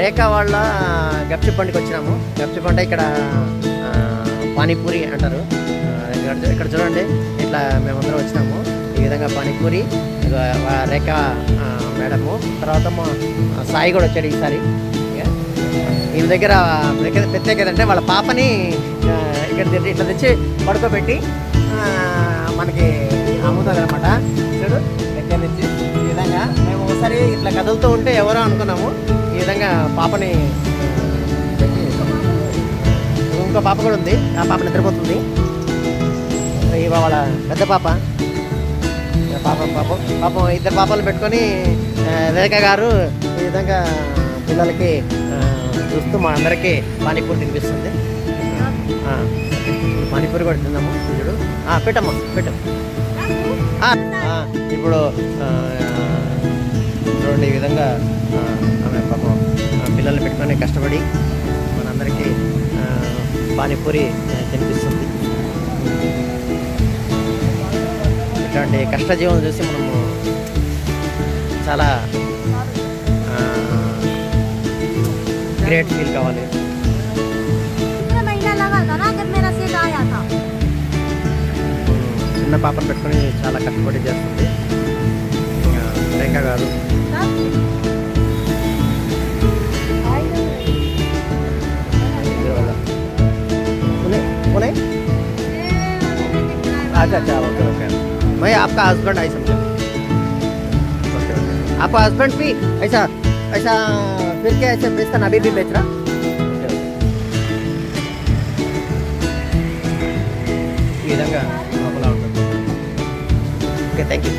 రేఖ వాళ్ళ గప్చిప్ బండికి వచ్చినాము. గప్చిప్ అంటే ఇక్కడ పానీపూరి అంటారు. ఇక్కడ చూడండి, ఇట్లా మేమందరం వచ్చినాము. ఈ విధంగా పానీపూరి రేఖ మేడము, తర్వాత మా సాయి కూడా వచ్చాడు ఈసారి. వీళ్ళ దగ్గర ప్రత్యేకత అంటే వాళ్ళ పాపని ఇక్కడ ఇట్లా తెచ్చి పడుకోబెట్టి మనకి అమ్ముతుంది అనమాట. చూడు దగ్గర నుంచి ఈ విధంగా. మేము ఒకసారి ఇట్లా కదులుతూ ఉంటే ఎవరో అనుకున్నాము. ఈ విధంగా పాపని, ఇంకో పాప కూడా ఉంది, ఆ పాప నిద్రపోతుంది. వాళ్ళ పెద్ద పాప పాపం ఇద్దరు పాపలు పెట్టుకొని రేఖ గారు ఈ విధంగా పిల్లలకి చూస్తూ మా అందరికీ పానీపూరి తినిపిస్తుంది. పానీపూరి కూడా తిందాము. చూడు పెట్టమ్మా పెట్టు. ఇప్పుడు చూడండి, ఈ విధంగా ఆమె పాపం పిల్లల్ని పెట్టుకొని కష్టపడి మనందరికీ పానీపూరి తినిపిస్తుంది. ఇట్లాంటి కష్టజీవనం చూసి మనము చాలా గ్రేట్ ఫీల్ కావాలి. చిన్న పాపను పెట్టుకొని చాలా కష్టపడి చేస్తుంది రేఖ గారు. अच्छा ओके ओके। मैं आपका हस्बैंड आई समझा। आपका हस्बैंड भी ऐसा ऐसा फिर क्या ऐसे बेचता ना, अभी भी बेच रहा? ఈ విధంగా లోపల ఉంటుంది. Okay thank you.